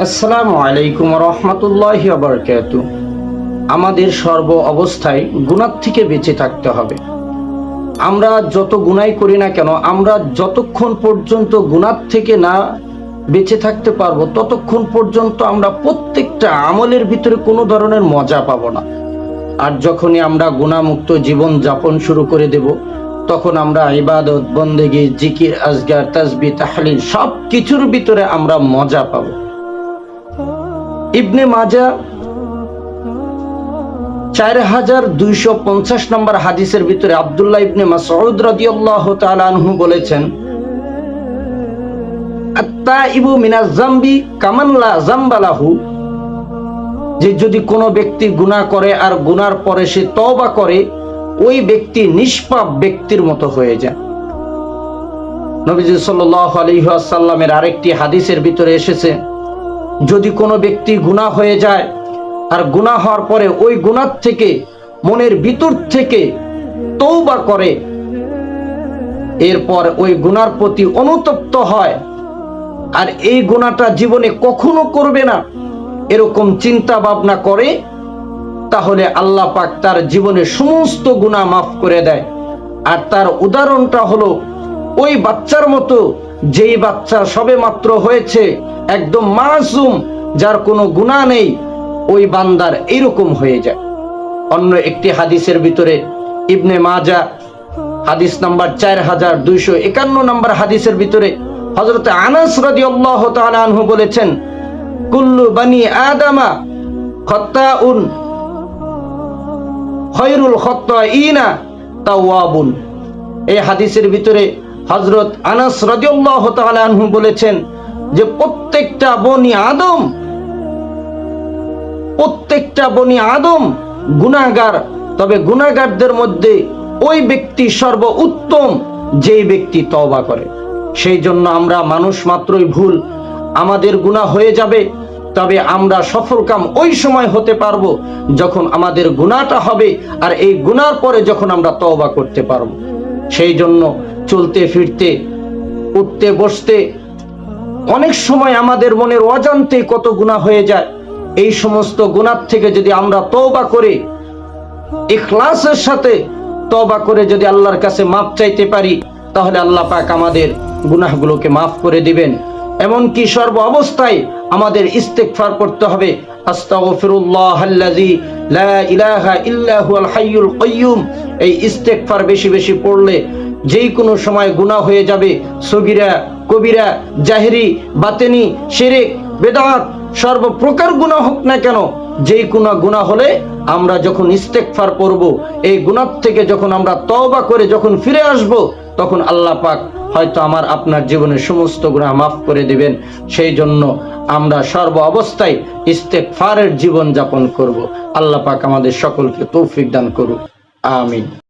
আসসালামু আলাইকুম রহমতুল্লাহি ওয়া বারাকাতুহু। আমাদের সর্ব অবস্থায় গুনাহ থেকে বেঁচে থাকতে হবে। আমরা যত গুনাহ করি না কেন, আমরা যতক্ষণ পর্যন্ত গুনাহ থেকে না বেঁচে থাকতে পারবো ততক্ষণ পর্যন্ত আমরা প্রত্যেকটা আমলের ভিতরে কোনো ধরনের মজা পাবো না। আর যখনই আমরা গুনাহমুক্ত জীবন যাপন শুরু করে দেব, তখন আমরা ইবাদত, বন্দেগী, জিকির, আজগার, তাসবিহ, তাহলিল সব কিছুর ভিতরে আমরা মজা পাবো। ইবনে মাজাহ 4250 নম্বর হাদিসের ভিতরে আব্দুল্লাহ ইবনে মাসউদ রাদিয়াল্লাহু তাআলা আনহু বলেছেন, আত-তাইবু মিনাজ যামবি কামান লা যামবা লাহু, যে যদি কোনো ব্যক্তি গুনাহ করে আর গুনার পরে সে তওবা করে, ওই ব্যক্তি নিষ্পাপ ব্যক্তির মতো হয়ে যায়। নবীজি সাল্লাল্লাহু আলাইহি ওয়াসাল্লামের আরেকটি হাদিসের ভিতরে এসেছে, যদি কোনো ব্যক্তি গুনাহ হয়ে যায় আর গুনাহ হওয়ার পরে ওই গুনাহ থেকে মনের ভিতর থেকে তওবা করে, এরপর ওই গুনার প্রতি অনুতপ্ত হয় আর এই গুনাহটা জীবনে কখনো করবে না এরকম চিন্তা ভাবনা করে, তাহলে আল্লাহ পাক তার জীবনের সমস্ত গুনাহ মাফ করে দেয়। আর তার উদাহরণটা হলো ওই বাচ্চার মতো, যেই বাচ্চা সবে মাত্র হয়েছে, একদম মাসুম, যার কোনো গুনাহ নেই, ওই বান্দার এরকম হয়ে যায়। অন্য একটি হাদিসের ভিতরে ইবনে মাজাহ হাদিস নাম্বার 4251 নম্বর হাদিসের ভিতরে হযরত আনাস রাদিয়াল্লাহু তাআলা আনহু বলেছেন, কুল্লু বানি আদামা খাত্তাউন খায়রুল খাত্তাইনা তাওয়াবুন। এই হাদিসের ভিতরে হযরত আনাস রাদিয়াল্লাহু তাআলা আনহু বলেছেন যে প্রত্যেকটা বনি আদম গুনাহগার, তবে গুনাহগারদের মধ্যে ওই ব্যক্তি সর্বোত্তম যেই ব্যক্তি তওবা করে। সেই জন্য আমরা মানুষ মাত্রই ভুল, আমাদের গুনাহ হয়ে যাবে, তবে আমরা সফলকাম ওই সময় হতে পারবো যখন আমাদের গুনাহটা হবে আর এই গুনার পরে যখন আমরা তওবা করতে পারবো। সেই জন্য চলতে ফিরতে, উঠতে বসতে অনেক সময় আমাদের মনের অজান্তে কত গুনাহ হয়ে যায়। এই সমস্ত গুনাহ থেকে যদি আমরা তওবা করে ইখলাসের সাথে তওবা করে যদি আল্লাহর কাছে মাফ চাইতে পারি, তাহলে আল্লাহ পাক আমাদের গুনাহগুলোকে মাফ করে দিবেন। এমনকি সর্ব অবস্থায় আমাদের ইস্তেগফার করতে হবে। আস্তাগফিরুল্লাহাল্লাযী লা ইলাহা ইল্লা হুয়াল হাইয়ুল কাইয়্যুম। এই ইস্তেগফার বেশি বেশি পড়লে যেই কোনো সময় গুনাহ হয়ে যাবে, সগীরা, কবিরা, জাহেরি, বাতেনি, শিরক, বেদাত, সর্বপ্রকার গুনাহ হোক না কেন, যেই কোনো গুনাহ হলে আমরা যখন ইস্তেগফার করব, এই গুনাহ থেকে যখন আমরা তওবা করে যখন ফিরে আসব, তখন আল্লাহ পাক হয়তো আমার আপনার জীবনের সমস্ত গুনাহ মাফ করে দিবেন। সেই জন্য আমরা সর্ব অবস্থায় ইস্তেগফারের জীবন যাপন করব। আল্লাহ পাক আমাদের সকলকে তৌফিক দান করুক। আমিন।